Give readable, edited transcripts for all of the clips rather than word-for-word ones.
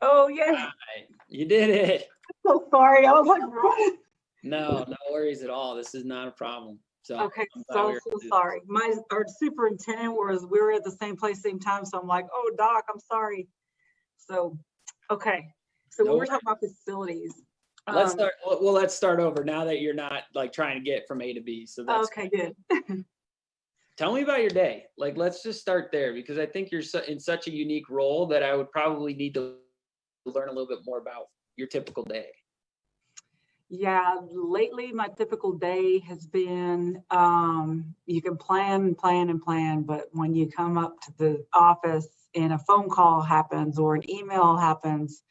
Oh, yeah. Right. You did it. So sorry. I was like, what? No worries at all. This is not a problem. So Okay, I'm glad we so were able to do this. sorry. Our superintendent we were at the same place, same time. So I'm like, oh, Doc, I'm sorry. So, okay. So we No were worries. talking about facilities. Let's start. Well, let's start over now that you're not like trying to get from A to B. So that's Okay, good. Tell me about your day. Like, let's just start there because I think you're in such a unique role that I would probably need to learn a little bit more about your typical day. Yeah, lately my typical day has been you can plan and plan and plan, but when you come up to the office and a phone call happens or an email happens,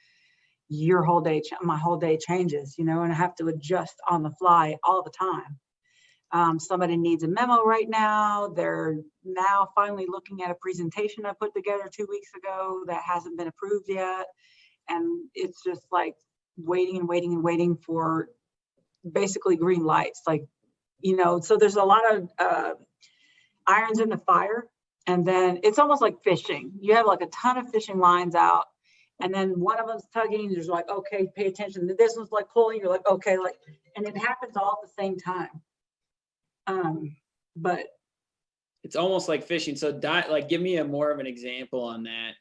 my whole day changes, and I have to adjust on the fly all the time. Somebody needs a memo right now. They're now finally looking at a presentation I put together 2 weeks ago that hasn't been approved yet. And it's just like waiting and waiting and waiting for basically green lights. Like, so there's a lot of irons in the fire. And then it's almost like fishing. You have like a ton of fishing lines out. And then one of them's tugging, you're like, okay, pay attention. This one's like pulling, you're like, okay, and it happens all at the same time. But it's almost like fishing. So give me more of an example on that.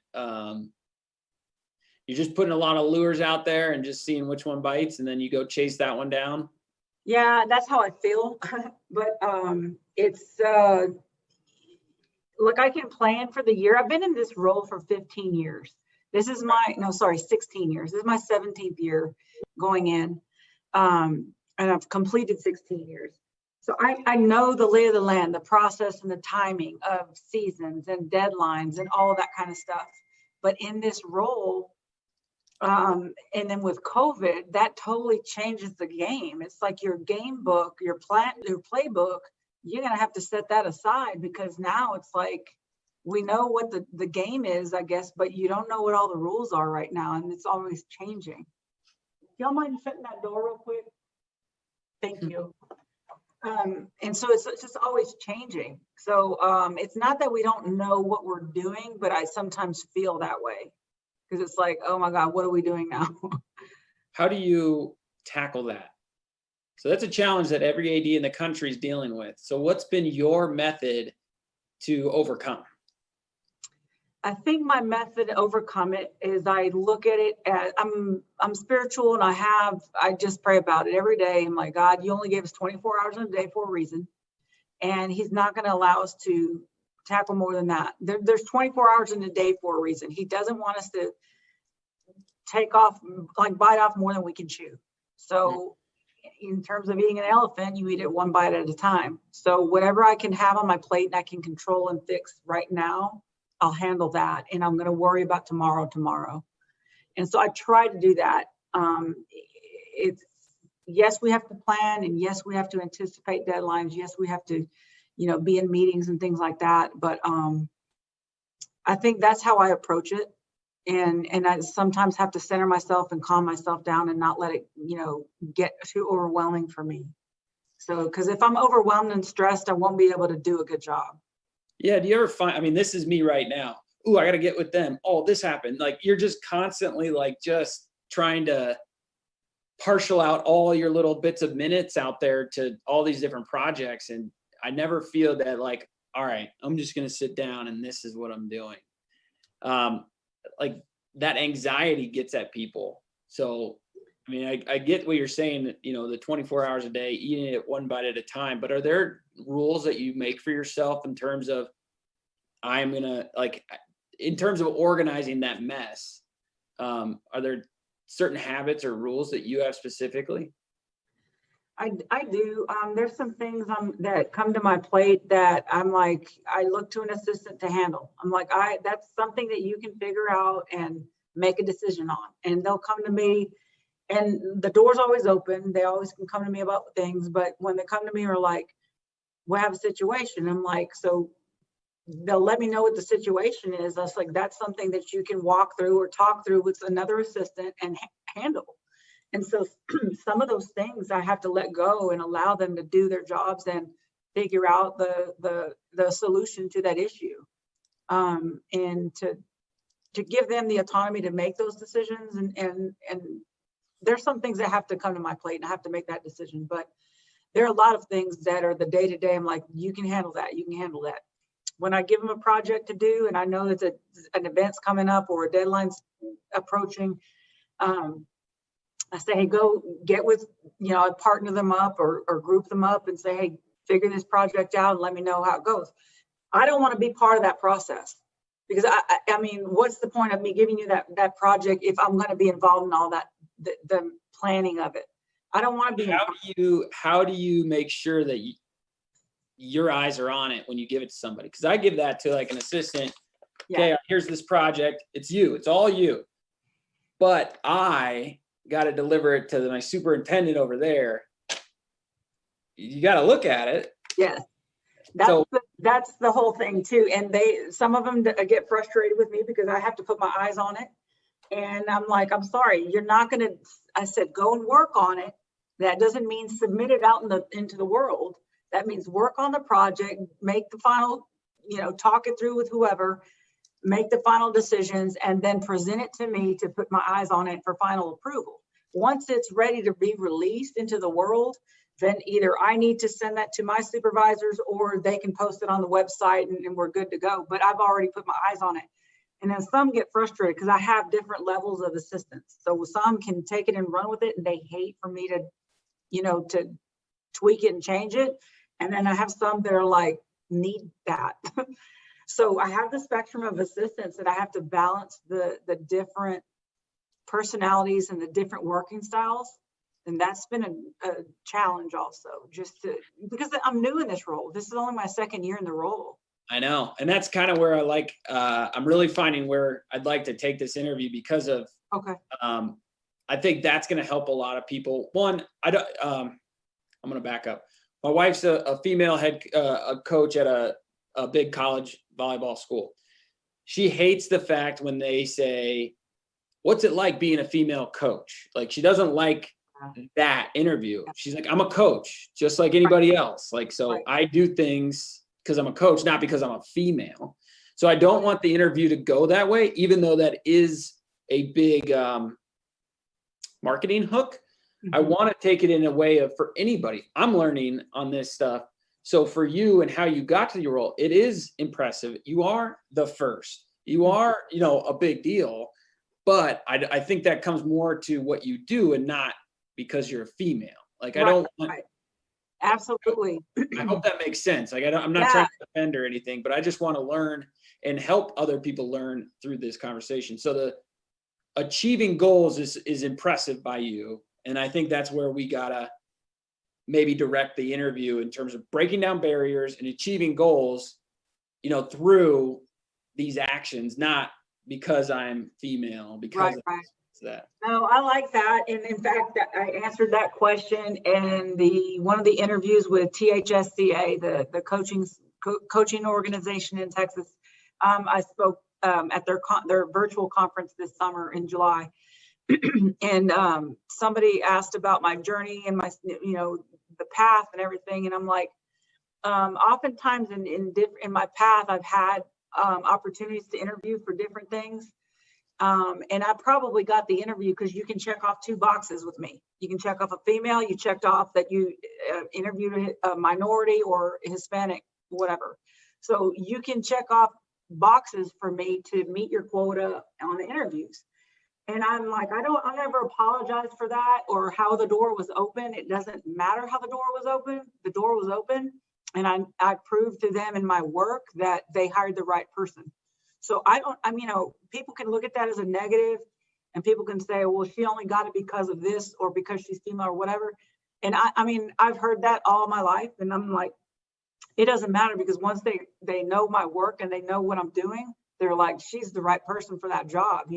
You're just putting a lot of lures out there and just seeing which one bites, and then you go chase that one down. Yeah, that's how I feel. But it's look, I can plan for the year. I've been in this role for 15 years. 16 years. This is my 17th year going in. And I've completed 16 years. So I know the lay of the land, the process and the timing of seasons and deadlines and all of that kind of stuff. But in this role, and then with COVID, that totally changes the game. It's like your game book, your playbook, you're going to have to set that aside because now it's like, we know what the game is, I guess, but you don't know what all the rules are right now. And it's always changing. Y'all mind shutting that door real quick? Thank you. And so it's just always changing. So it's not that we don't know what we're doing, but I sometimes feel that way because it's like, oh my God, what are we doing now? How do you tackle that? So that's a challenge that every AD in the country is dealing with. So what's been your method to overcome? I think my method to overcome it is I look at it as I'm spiritual and I just pray about it every day. I'm like, God, you only gave us 24 hours in a day for a reason. And he's not going to allow us to tackle more than that. There's 24 hours in a day for a reason. He doesn't want us to bite off more than we can chew. So in terms of eating an elephant, you eat it one bite at a time. So whatever I can have on my plate and I can control and fix right now, I'll handle that. And I'm going to worry about tomorrow. And so I try to do that. Yes, we have to plan, and yes, we have to anticipate deadlines. Yes, we have to, be in meetings and things like that. But I think that's how I approach it. And I sometimes have to center myself and calm myself down and not let it, get too overwhelming for me. So, because if I'm overwhelmed and stressed, I won't be able to do a good job. Yeah. Do you ever find, this is me right now. Ooh, I got to get with them. Oh, this happened. Like you're just constantly just trying to partial out all your little bits of minutes out there to all these different projects. And I never feel that all right, I'm just going to sit down and this is what I'm doing. That anxiety gets at people. So, I get what you're saying, the 24 hours a day, eating it one bite at a time, but are there rules that you make for yourself in terms of, in terms of organizing that mess? Are there certain habits or rules that you have specifically? I do. There's some things that come to my plate that I'm like, I look to an assistant to handle. I'm like, that's something that you can figure out and make a decision on. And they'll come to me, and the door's always open. They always can come to me about things. But when they come to me, are like, we have a situation. I'm like, so they'll let me know what the situation is. I was like, that's something that you can walk through or talk through with another assistant and handle. And so some of those things I have to let go and allow them to do their jobs and figure out the solution to that issue. And to to give them the autonomy to make those decisions. And there's some things that have to come to my plate and I have to make that decision. But there are a lot of things that are the day-to-day. I'm like, you can handle that. You can handle that. When I give them a project to do and I know that an event's coming up or a deadline's approaching, I say, hey, go get with, I partner them up or group them up and say, hey, figure this project out and let me know how it goes. I don't want to be part of that process because I mean, what's the point of me giving you that project if I'm going to be involved in all that, the planning of it? I don't want to be. How do you make sure that your eyes are on it when you give it to somebody? Because I give that to like an assistant. Yeah. Okay, here's this project. It's you. It's all you. But I got to deliver it to my superintendent over there. You got to look at it. Yes. That's the whole thing too. And some of them get frustrated with me because I have to put my eyes on it. And I'm like, I'm sorry, you're not going to, I said, go and work on it. That doesn't mean submit it out into the world. That means work on the project, make the final, talk it through with whoever, make the final decisions, and then present it to me to put my eyes on it for final approval. Once it's ready to be released into the world, then either I need to send that to my supervisors or they can post it on the website and we're good to go. But I've already put my eyes on it. And then some get frustrated because I have different levels of assistance. So some can take it and run with it and they hate for me to, to tweak it and change it. And then I have some that are like, need that. So I have the spectrum of assistants that I have to balance the different personalities and the different working styles. And that's been a challenge also, because I'm new in this role. This is only my second year in the role. I know. And that's kind of where I'm really finding where I'd like to take this interview because of, I think that's going to help a lot of people. One, I'm going to back up. My wife's a female head coach at a big college volleyball school. She hates the fact when they say, what's it like being a female coach? Like, she doesn't like that interview. She's like, I'm a coach, just like anybody else. Like, so I do things because I'm a coach, not because I'm a female. So I don't want the interview to go that way, even though that is a big marketing hook. Mm-hmm. I want to take it in a way of, for anybody, I'm learning on this stuff. So for you and how you got to your role, it is impressive. You are the first. You are, a big deal. But I think that comes more to what you do and not because you're a female. Like, I don't want. Right. Absolutely. I hope that makes sense. Like, I'm not trying to defend or anything, but I just want to learn and help other people learn through this conversation. So the achieving goals is impressive by you. And I think that's where we gotta maybe direct the interview in terms of breaking down barriers and achieving goals, through these actions, not because I'm female, because of that. No, I like that. And in fact, I answered that question in one of the interviews with THSCA, the coaching organization in Texas. I spoke at their virtual conference this summer in July. And somebody asked about my journey and my, the path and everything. And I'm like, oftentimes in my path, I've had opportunities to interview for different things. And I probably got the interview because you can check off 2 boxes with me. You can check off a female, you checked off that you interviewed a minority or Hispanic, whatever. So you can check off boxes for me to meet your quota on the interviews. And I'm like, I'll never apologize for that or how the door was open. It doesn't matter how the door was open. The door was open. And I proved to them in my work that they hired the right person. So people can look at that as a negative and people can say, well, she only got it because of this or because she's female or whatever. And I've heard that all my life. And I'm like, it doesn't matter because once they know my work and they know what I'm doing, they're like, she's the right person for that job,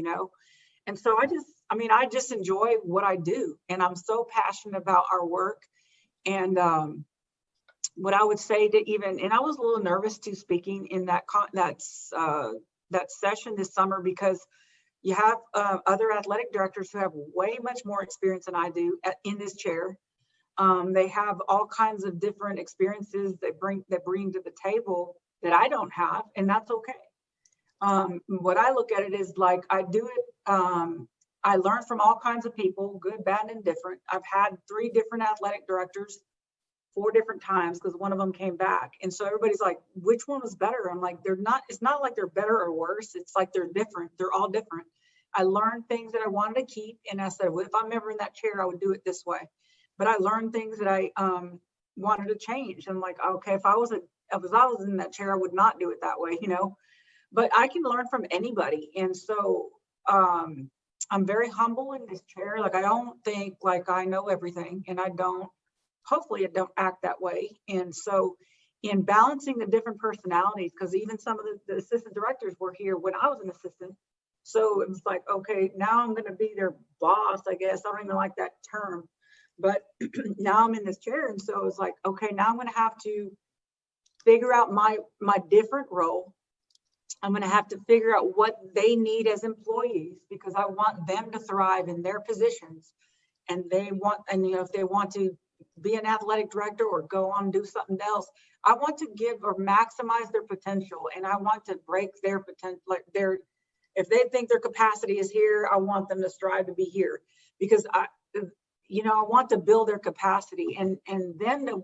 And so I just enjoy what I do. And I'm so passionate about our work. And what I would say and I was a little nervous to speaking in that session this summer because you have other athletic directors who have way much more experience than I do in this chair. They have all kinds of different experiences that bring to the table that I don't have, and that's okay. What I look at it is like I do it. I learn from all kinds of people, good, bad, and indifferent. I've had 3 different athletic directors 4 different times because one of them came back. And so everybody's like, which one was better? I'm like, they're not, it's not like they're better or worse. It's like they're different. They're all different. I learned things that I wanted to keep. And I said, well, if I'm ever in that chair, I would do it this way. But I learned things that I wanted to change. I'm like, okay, if I was in that chair, I would not do it that way, you know. But I can learn from anybody. And so I'm very humble in this chair. Like, I don't think like I know everything, and I don't. Hopefully I don't act that way. And so in balancing the different personalities, because even some of the assistant directors were here when I was an assistant. So it was like, okay, now I'm going to be their boss, I guess. I don't even like that term, but now I'm in this chair. And so it's like, okay, now I'm going to have to figure out my different role. I'm going to have to figure out what they need as employees, because I want them to thrive in their positions. And you know, if they want to be an athletic director or go on and do something else, I want to give or maximize their potential, and I want to break their potential. Like if they think their capacity is here, I want them to strive to be here, because I want to build their capacity and them to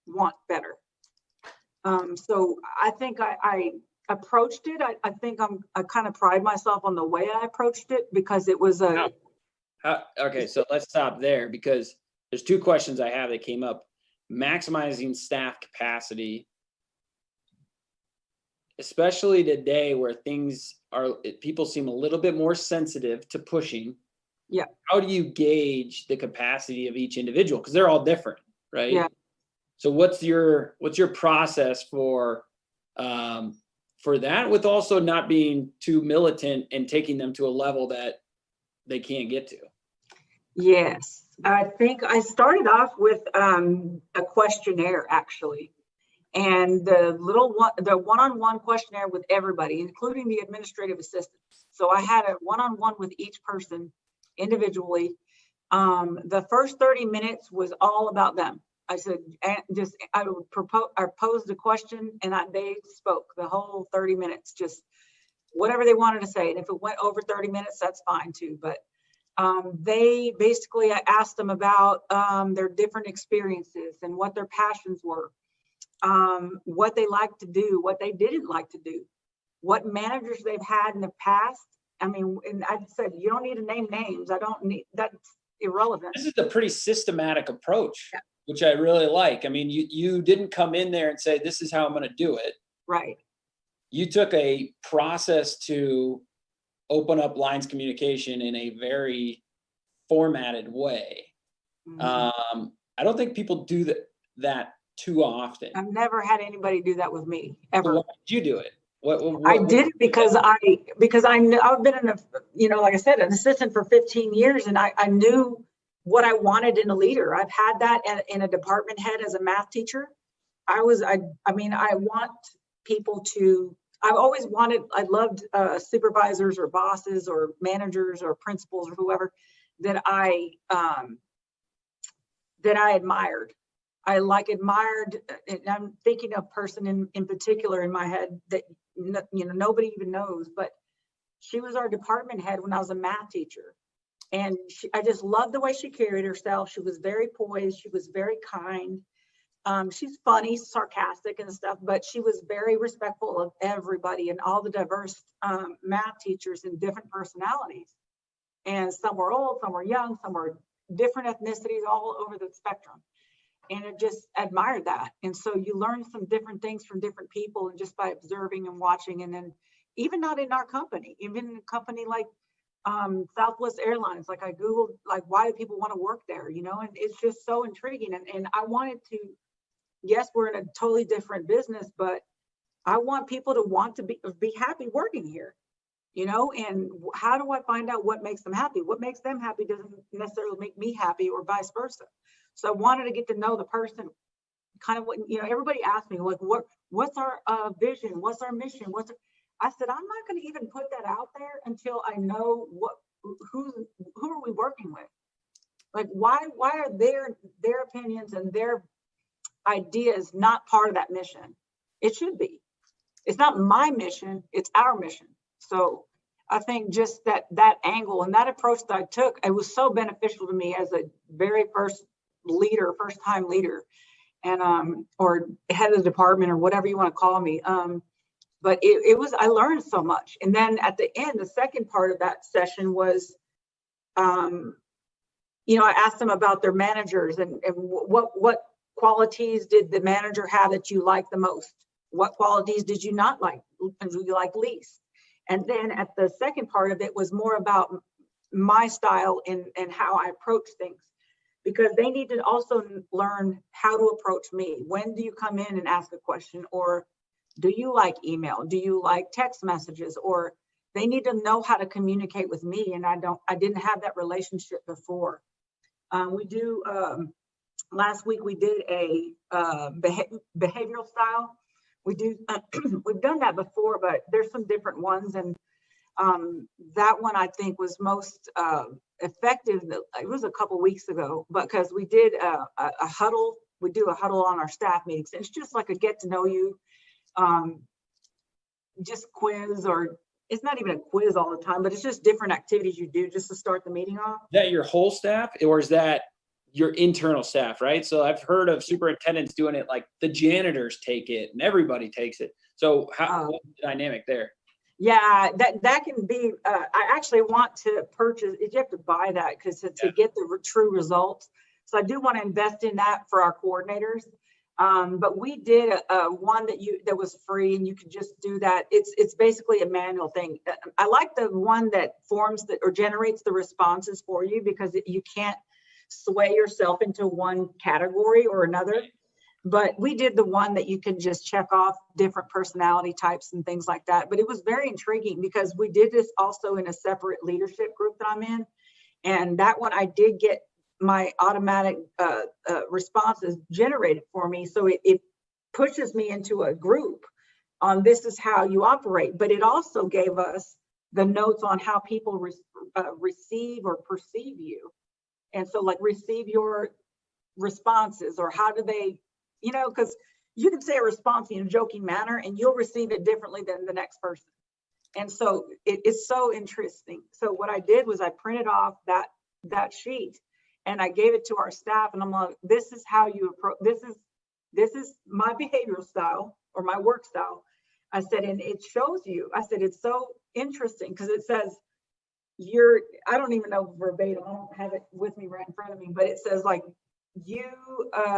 want better. So I think I approached it. I think I kind of pride myself on the way I approached it, because it was okay, so let's stop there, because there's 2 questions I have that came up. Maximizing staff capacity, especially today where people seem a little bit more sensitive to pushing. Yeah. How do you gauge the capacity of each individual? Because they're all different, right? Yeah. So what's your process for that, with also not being too militant and taking them to a level that they can't get to? Yes. I think I started off with a questionnaire, actually, and the one-on-one questionnaire with everybody, including the administrative assistants. So I had a one-on-one with each person individually. The first 30 minutes was all about them. I said, I posed a question, and they spoke the whole 30 minutes, just whatever they wanted to say. And if it went over 30 minutes, that's fine too. But I asked them about their different experiences and what their passions were, what they liked to do, what they didn't like to do, what managers they've had in the past. I mean, and I said, you don't need to name names. That's irrelevant. This is a pretty systematic approach, yeah, which I really like. I mean, you didn't come in there and say, this is how I'm going to do it. Right. You took a process to open up lines communication in a very formatted way. Mm-hmm. I don't think people do that too often. I've never had anybody do that with me, ever. So why did you do it? I did it because I've been like I said, an assistant for 15 years, and I knew what I wanted in a leader. I've had that in a department head as a math teacher. I want people to. I loved supervisors or bosses or managers or principals or whoever that I admired. I admired, and I'm thinking of a person in particular in my head that nobody even knows, but she was our department head when I was a math teacher, and I just loved the way she carried herself. She was very poised. She was very kind. She's funny, sarcastic and stuff, but she was very respectful of everybody and all the diverse math teachers and different personalities. And some were old, some were young, some were different ethnicities, all over the spectrum. And I just admired that. And so you learn some different things from different people, and just by observing and watching. And then even not in our company, even in a company like Southwest Airlines, like I Googled, like, why do people want to work there? And it's just so intriguing. And I wanted to, yes, we're in a totally different business, but I want people to want to be happy working here, and how do I find out what makes them happy? What makes them happy doesn't necessarily make me happy, or vice versa. So I wanted to get to know the person, kind of what, everybody asked me, like, what's our vision? What's our mission? I said, I'm not going to even put that out there until I know who are we working with? Like, why are their opinions and their ideas not part of that mission? It should be. It's not my mission, it's our mission. So I think just that angle and that approach that I took, it was so beneficial to me as a very first time leader, and or head of the department or whatever you want to call me. But it was, I learned so much. And then at the end, the second part of that session was, I asked them about their managers and what qualities did the manager have that you like the most? What qualities did you not like, do you like least? And then at the second part of it was more about my style and how I approach things, because they need to also learn how to approach me. When do you come in and ask a question? Or do you like email? Do you like text messages? Or they need to know how to communicate with me. And I didn't have that relationship before. Last week we did a behavioral style. We've done that before, but there's some different ones. And that one I think was most effective. It was a couple weeks ago, because we did a huddle. We do a huddle on our staff meetings. It's just like a get to know you, just quiz, or it's not even a quiz all the time, but it's just different activities you do just to start the meeting off. Is that your whole staff, or is that your internal staff, right? So I've heard of superintendents doing it, like the janitors take it and everybody takes it. So what's the dynamic there? Yeah, that can be, I actually want to purchase, you have to buy that because to get the true results. So I do want to invest in that for our coordinators. But we did one that was free, and you could just do that. It's basically a manual thing. I like the one that forms or generates the responses for you, because you can't sway yourself into one category or another. But we did the one that you can just check off different personality types and things like that. But it was very intriguing because we did this also in a separate leadership group that I'm in. And that one, I did get my automatic responses generated for me. So it pushes me into a group on this is how you operate. But it also gave us the notes on how people receive or perceive you. And so like receive your responses, or how do they, because you can say a response in a joking manner and you'll receive it differently than the next person. And so it's so interesting. So what I did was I printed off that sheet and I gave it to our staff, and I'm like, this is how you approach, this is my behavioral style or my work style. I said, and it shows you, I said, it's so interesting because it says, I don't even know verbatim, I don't have it with me right in front of me, but it says like, you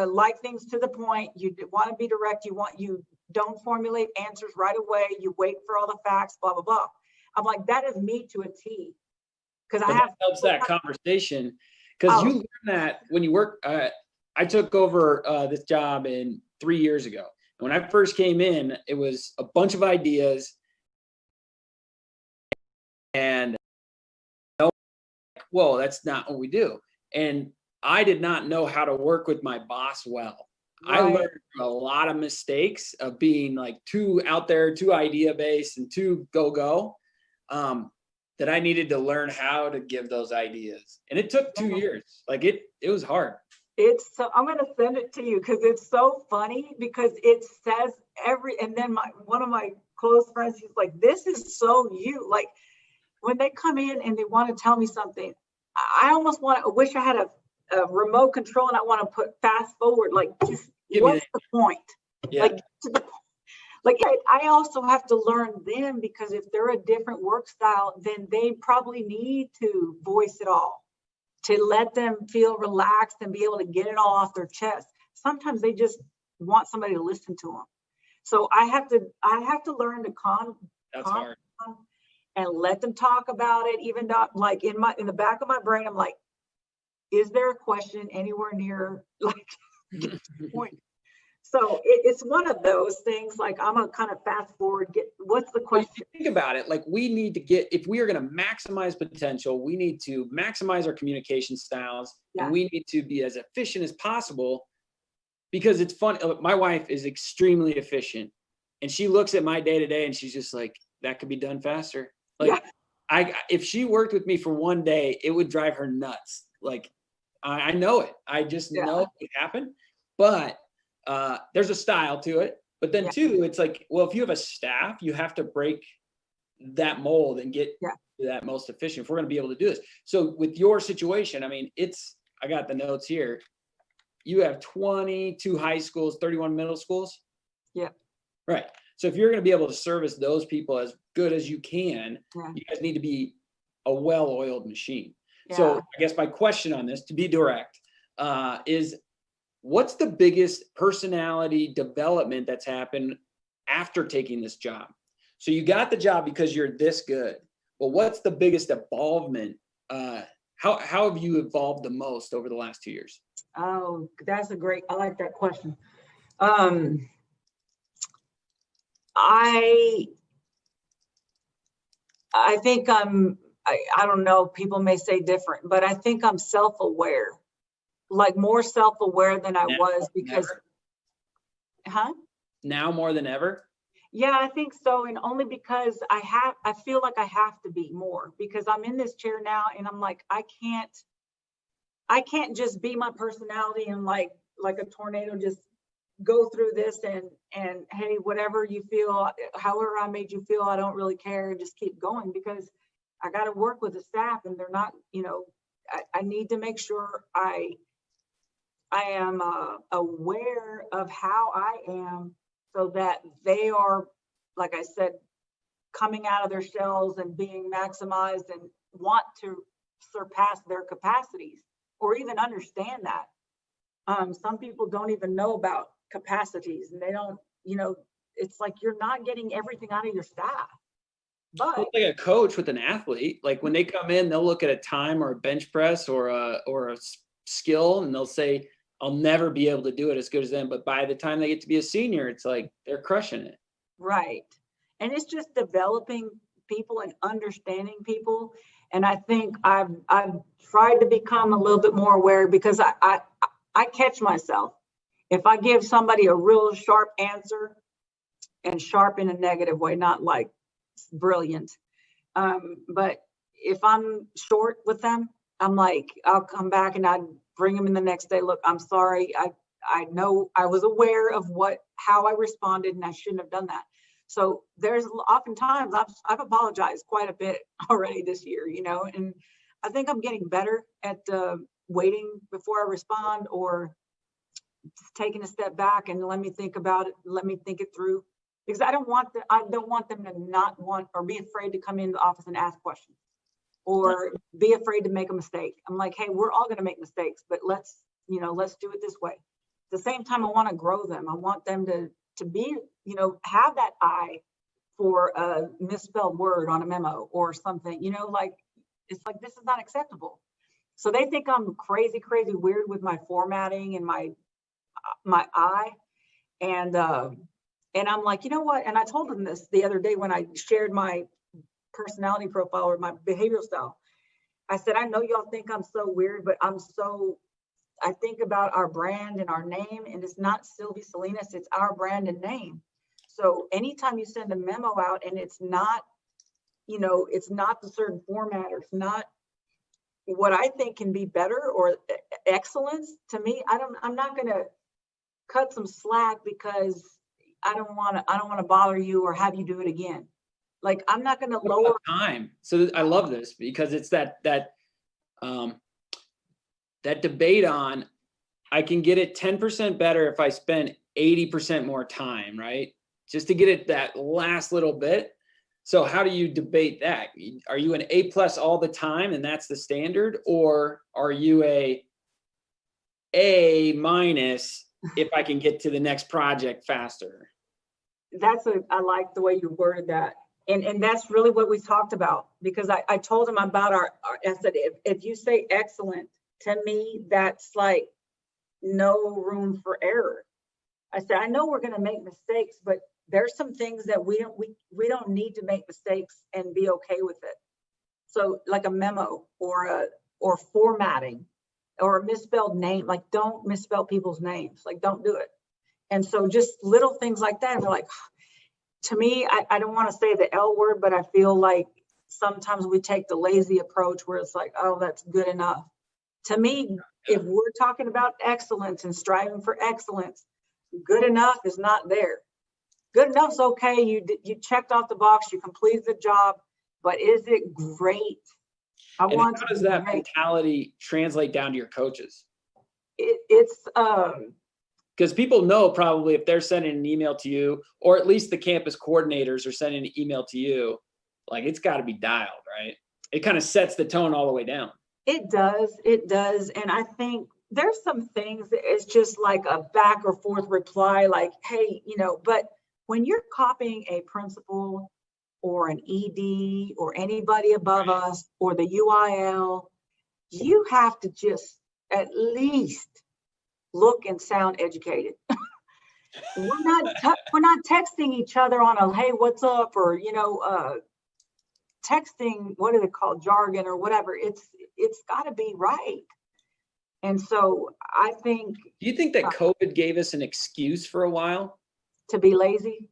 like things to the point, you want to be direct, you don't formulate answers right away, you wait for all the facts, blah, blah, blah. I'm like, that is me to a T. Because that helps that conversation, because you learn that when you work. I took over this job 3 years ago. And when I first came in, it was a bunch of ideas. And whoa, that's not what we do. And I did not know how to work with my boss well. Right. I learned a lot of mistakes of being like too out there, too idea based, and too go. That I needed to learn how to give those ideas. And it took 2 years. Like it was hard. I'm going to send it to you because it's so funny, because it says and then one of my close friends, he's like, this is so you. Like when they come in and they want to tell me something, I wish I had a remote control and I want to put fast forward, like just what's the point? Yeah. Like to the point. Like I also have to learn them, because if they're a different work style, then they probably need to voice it all, to let them feel relaxed and be able to get it all off their chest. Sometimes they just want somebody to listen to them. So I have to learn to calm down and let them talk about it, even though like in the back of my brain, I'm like, is there a question anywhere near like the point? So it's one of those things, like I'm a kind of fast forward, what's the question? Think about it, like we need to if we are going to maximize potential, we need to maximize our communication styles, and we need to be as efficient as possible, because it's fun. My wife is extremely efficient, and she looks at my day to day and she's just like, that could be done faster. Like if she worked with me for one day, it would drive her nuts. Like I know it. I just know it would happen, but there's a style to it. But then too, it's like, well, if you have a staff, you have to break that mold and get that most efficient if we're going to be able to do this. So with your situation, I mean, I got the notes here. You have 22 high schools, 31 middle schools. Yeah. Right. So if you're going to be able to service those people as good as you can, you guys need to be a well-oiled machine. Yeah. So I guess my question on this, to be direct, is what's the biggest personality development that's happened after taking this job? So you got the job because you're this good. Well, what's the biggest evolvement? How have you evolved the most over the last 2 years? Oh, I like that question. I think I don't know, people may say different, but I think I'm self-aware, like more self-aware than I was because, Now more than ever? Yeah, I think so. And only because I feel like I have to be more because I'm in this chair now and I'm like, I can't just be my personality and like a tornado, just go through this and hey, whatever you feel, however I made you feel, I don't really care, and just keep going because I got to work with the staff and they're not, I need to make sure I am aware of how I am so that they are, like I said, coming out of their shells and being maximized and want to surpass their capacities or even understand that. Some people don't even know about capacities and they don't, it's like you're not getting everything out of your staff. But like a coach with an athlete, like when they come in, they'll look at a time or a bench press or a skill and they'll say, I'll never be able to do it as good as them. But by the time they get to be a senior, it's like they're crushing it. Right. And it's just developing people and understanding people. And I think I've tried to become a little bit more aware because I catch myself. If I give somebody a real sharp answer, and sharp in a negative way, not like brilliant. But if I'm short with them, I'm like, I'll come back and I'd bring them in the next day. Look, I'm sorry. I know I was aware of how I responded and I shouldn't have done that. So there's oftentimes I've apologized quite a bit already this year, and I think I'm getting better at waiting before I respond or taking a step back and let me think about it. Let me think it through. Because I don't want them to not want or be afraid to come in the office and ask questions or be afraid to make a mistake. I'm like, hey, we're all going to make mistakes, but let's do it this way. At the same time, I want to grow them. I want them to be, have that eye for a misspelled word on a memo or something, it's like, this is not acceptable. So they think I'm crazy weird with my formatting and my eye. And I'm like, you know what? And I told them this the other day when I shared my personality profile or my behavioral style. I said, I know y'all think I'm so weird, but I think about our brand and our name, and it's not Sylvie Salinas, it's our brand and name. So anytime you send a memo out and it's not, it's not the certain format or it's not what I think can be better or excellence, to me, I'm not going to cut some slack because I don't want to bother you or have you do it again. Like, I'm not going to lower time. So I love this because it's that debate on, I can get it 10% better if I spend 80% more time, right? Just to get it that last little bit. So how do you debate that? Are you an A+ all the time and that's the standard? Or are you A- if I can get to the next project faster? I like the way you worded that. And that's really what we talked about, because I told him about I said, if you say excellent, to me, that's like no room for error. I said, I know we're going to make mistakes, but there's some things that we don't need to make mistakes and be okay with it. So like a memo or formatting or a misspelled name, like don't misspell people's names, like don't do it. And so just little things like that. We're like, to me, I don't want to say the L word, but I feel like sometimes we take the lazy approach where it's like, oh, that's good enough. To me, if we're talking about excellence and striving for excellence, good enough is not there. Good enough's okay. You checked off the box, you completed the job, but is it great? I And want how to does be that great. mentality translate down to your coaches? It's Because people know probably if they're sending an email to you, or at least the campus coordinators are sending an email to you, like it's got to be dialed, right? It kind of sets the tone all the way down. It does. And I think there's some things that it's just like a back or forth reply, like, hey, but when you're copying a principal or an ED or anybody above us or the UIL, you have to just at least look and sound educated. We're not texting each other on a, hey, what's up? Or, texting, what do they call jargon or whatever. It's got to be right. And so I think. Do you think that COVID gave us an excuse for a while? To be lazy?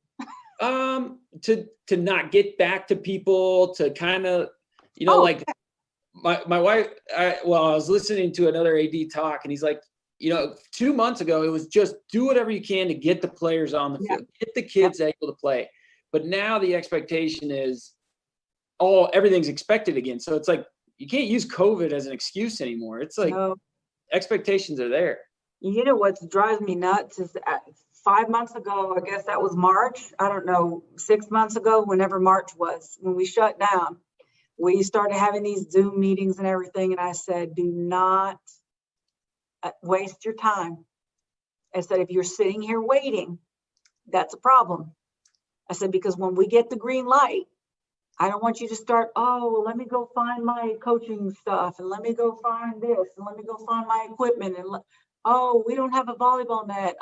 To not get back to people, to kind of, like my wife, I was listening to another AD talk and he's like, 2 months ago, it was just do whatever you can to get the players on the field, get the kids able to play. But now the expectation is everything's expected again. So it's like, you can't use COVID as an excuse anymore. It's like expectations are there. You know what drives me nuts is 5 months ago, I guess that was March. I don't know, 6 months ago, whenever March was, when we shut down, we started having these Zoom meetings and everything. And I said, do not waste your time. I said, if you're sitting here waiting, that's a problem. I said, because when we get the green light, I don't want you to start, let me go find my coaching stuff and let me go find this and let me go find my equipment and we don't have a volleyball net.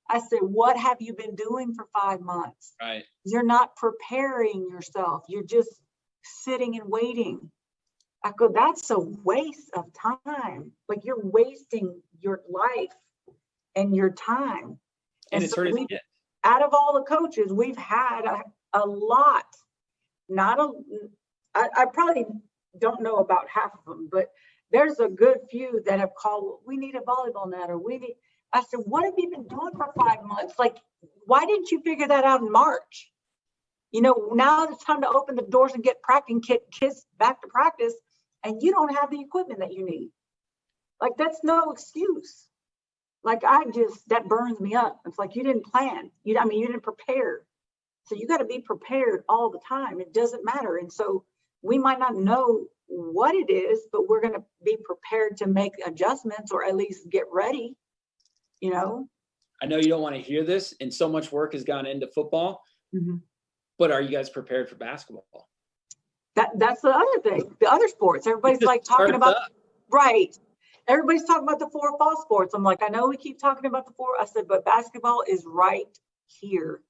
I said, what have you been doing for 5 months? Right. You're not preparing yourself. You're just sitting and waiting. I go, that's a waste of time. Like you're wasting your life and your time. And it's hurting. Out of all the coaches, we've had a lot. I probably don't know about half of them, but there's a good few that have called, we need a volleyball net or I said, what have you been doing for 5 months? Like, why didn't you figure that out in March? Now it's time to open the doors and get kids back to practice and you don't have the equipment that you need. Like, that's no excuse. Like, that burns me up. It's like, you didn't plan. You didn't prepare. So you got to be prepared all the time. It doesn't matter. And so we might not know what it is, but we're going to be prepared to make adjustments or at least get ready, I know you don't want to hear this and so much work has gone into football, but are you guys prepared for basketball? That's the other thing. The other sports, everybody's like talking about, right. Everybody's talking about the 4 fall sports. I'm like, I know we keep talking about the 4. I said, but basketball is right here.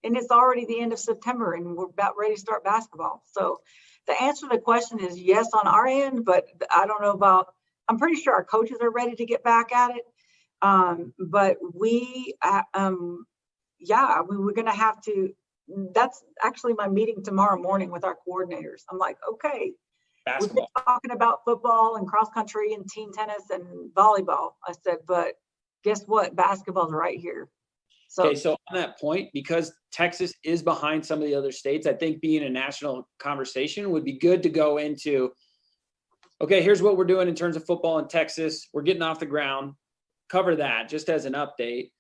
And it's already the end of September and we're about ready to start basketball. So the answer to the question is yes on our end, but I don't know I'm pretty sure our coaches are ready to get back at it. But we're going to have to, that's actually my meeting tomorrow morning with our coordinators. I'm like, okay, we've been talking about football and cross country and team tennis and volleyball. I said, but guess what? Basketball's right here. So on that point, because Texas is behind some of the other states, I think being a national conversation would be good to go into, okay, here's what we're doing in terms of football in Texas. We're getting off the ground. Cover that just as an update.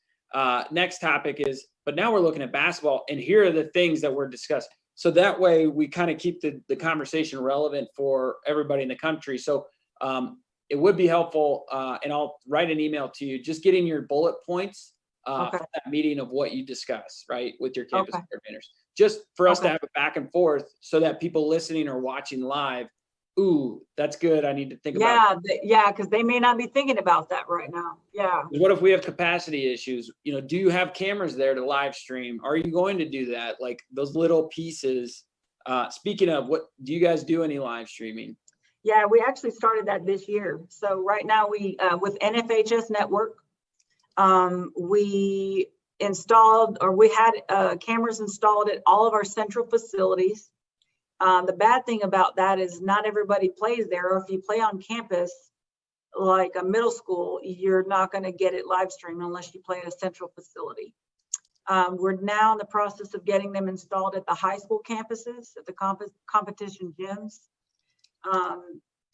Next topic is, but now we're looking at basketball and here are the things that we're discussing. So that way we kind of keep the conversation relevant for everybody in the country. So it would be helpful, and I'll write an email to you, just getting your bullet points for that meeting of what you discuss, right, with your campus coordinators, just for us to have it back and forth so that people listening or watching live, ooh, that's good. I need to think about it. Because they may not be thinking about that right now. Yeah. What if we have capacity issues? Do you have cameras there to live stream? Are you going to do that? Like those little pieces. Speaking of, what do you guys do any live streaming? Yeah, we actually started that this year. So right now we, with NFHS Network, we installed, or we had cameras installed at all of our central facilities. The bad thing about that is not everybody plays there, or if you play on campus, like a middle school, you're not going to get it live streamed unless you play in a central facility. We're now in the process of getting them installed at the high school campuses, at the competition gyms.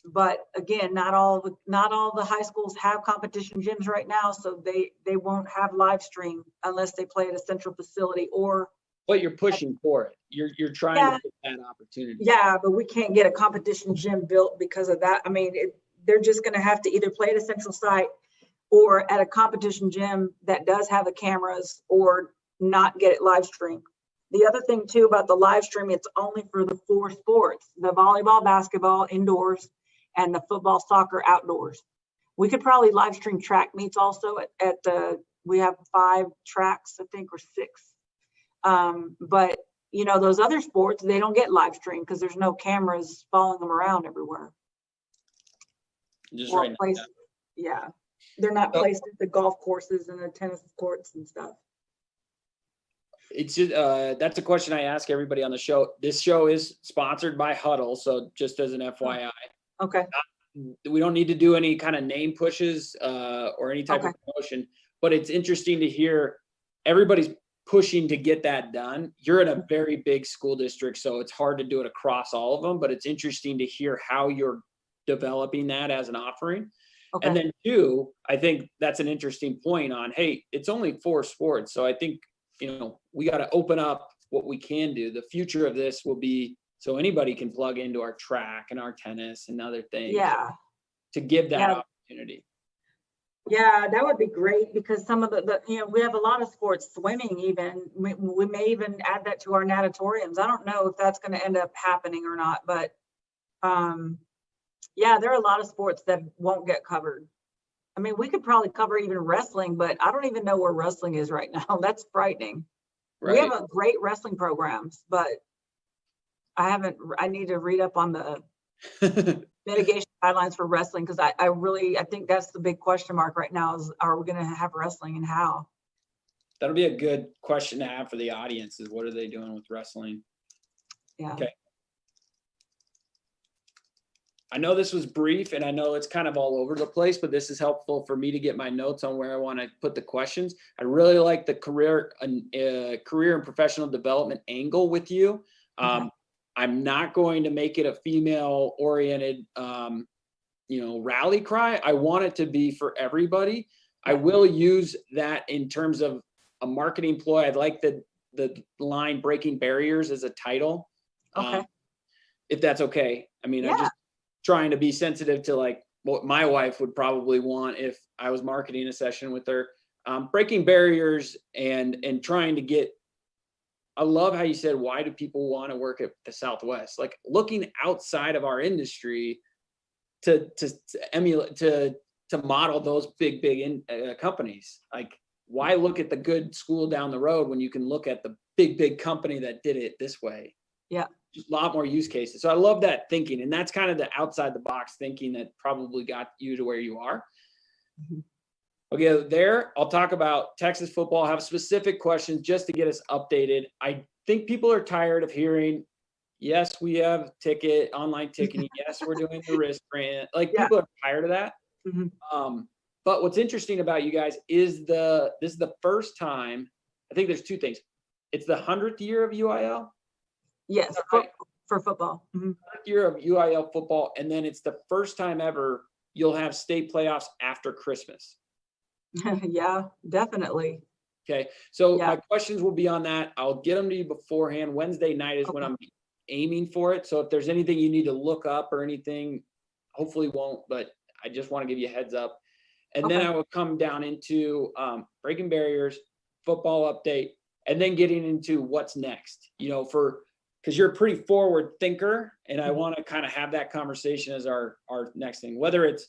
But again, not all the high schools have competition gyms right now, so they won't have live stream unless they play at a central facility or. But you're pushing for it. You're trying to get that opportunity. Yeah, but we can't get a competition gym built because of that. I mean, they're just going to have to either play at a central site or at a competition gym that does have the cameras, or not get it live streamed. The other thing too about the live stream, it's only for the 4 sports: the volleyball, basketball indoors, and the football, soccer outdoors. We could probably live stream track meets also at the, we have 5 tracks, I think, or 6. But you know, those other sports, they don't get live stream because there's no cameras following them around everywhere. Just right now. Yeah, they're not placed at the golf courses and the tennis courts and stuff. It's just, that's a question I ask everybody on the show. This show is sponsored by Huddle, so just as an FYI. Okay. We don't need to do any kind of name pushes or any type of promotion, but it's interesting to hear everybody's pushing to get that done. You're in a very big school district, so it's hard to do it across all of them, but it's interesting to hear how you're developing that as an offering. Okay. And then 2, I think that's an interesting point on, hey, it's only 4 sports. So I think, you know, we got to open up what we can do. The future of this will be so anybody can plug into our track and our tennis and other things. Yeah. To give that opportunity. Yeah, that would be great, because some of the you know, we have a lot of sports, swimming even. We may even add that to our natatoriums. I don't know if that's going to end up happening or not, but yeah, there are a lot of sports that won't get covered. I mean, we could probably cover even wrestling, but I don't even know where wrestling is right now. That's frightening. Right. We have a great wrestling programs, but I need to read up on the mitigation guidelines for wrestling, because I think that's the big question mark right now is, are we going to have wrestling, and how? That'll be a good question to have for the audience, is what are they doing with wrestling? Yeah. Okay. I know this was brief and I know it's kind of all over the place, but this is helpful for me to get my notes on where I want to put the questions. I really like the career and professional development angle with you. I'm not going to make it a female oriented, rally cry. I want it to be for everybody. I will use that in terms of a marketing ploy. I'd like the line "breaking barriers" as a title. Okay. If that's okay. I mean, I'm just trying to be sensitive to like what my wife would probably want if I was marketing a session with her. Breaking barriers and trying to get, I love how you said, why do people want to work at the Southwest? Like looking outside of our industry to emulate, to model those big companies. Like, why look at the good school down the road when you can look at the big company that did it this way? Yeah. Just a lot more use cases. So I love that thinking. And that's kind of the outside the box thinking that probably got you to where you are. Mm-hmm. Okay, there, I'll talk about Texas football. I have specific questions just to get us updated. I think people are tired of hearing, yes, we have online ticketing. Yes, we're doing the wristband. Like, people are tired of that. Mm-hmm. But what's interesting about you guys is this is the first time, I think there's 2 things. It's the 100th year of UIL. Yes, for football. Mm-hmm. 100th year of UIL football. And then it's the first time ever you'll have state playoffs after Christmas. Yeah, definitely. Okay. So my questions will be on that. I'll get them to you beforehand. Wednesday night is when I'm aiming for it. So if there's anything you need to look up or anything, hopefully won't, but I just want to give you a heads up. And then I will come down into breaking barriers, football update, and then getting into what's next, because you're a pretty forward thinker. And I want to kind of have that conversation as our next thing, whether it's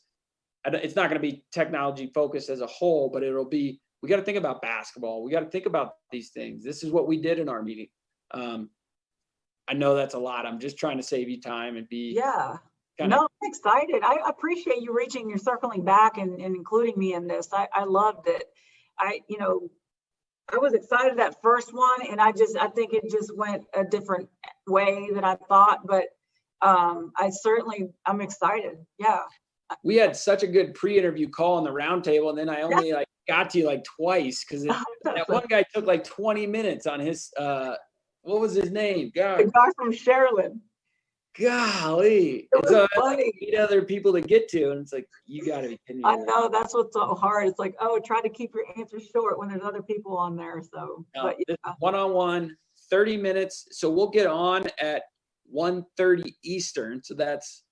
not going to be technology focused as a whole, but it'll be, we got to think about basketball. We got to think about these things. This is what we did in our meeting. I know that's a lot. I'm just trying to save you time and be. Yeah. No, I'm excited. I appreciate you you're circling back and including me in this. I loved it. I was excited that first one, and I think it just went a different way than I thought, but I'm excited. Yeah. we had such a good pre-interview call on the roundtable, and then I only like got to you like twice because that one guy took like 20 minutes on his what was his name? The God, guy from Sherilyn. golly. It was So funny. like 8 other people to get to, and it's like, you gotta be kidding me. I know, that's what's so hard. It's like, oh, try to keep your answers short when there's other people on there. So, No, but this yeah. is one-on-one, 30 minutes. So we'll get on at 1:30 Eastern. So that's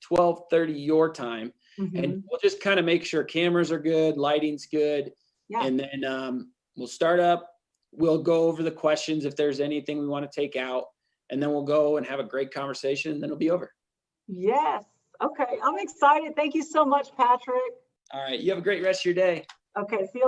12:30 your time. Mhm. And we'll just kind of make sure cameras are good, lighting's good. Yeah. And then we'll start up. We'll go over the questions if there's anything we want to take out. And then we'll go and have a great conversation, and then it'll be over. Yes. Okay. I'm excited. Thank you so much, Patrick. All right. You have a great rest of your day. Okay. See you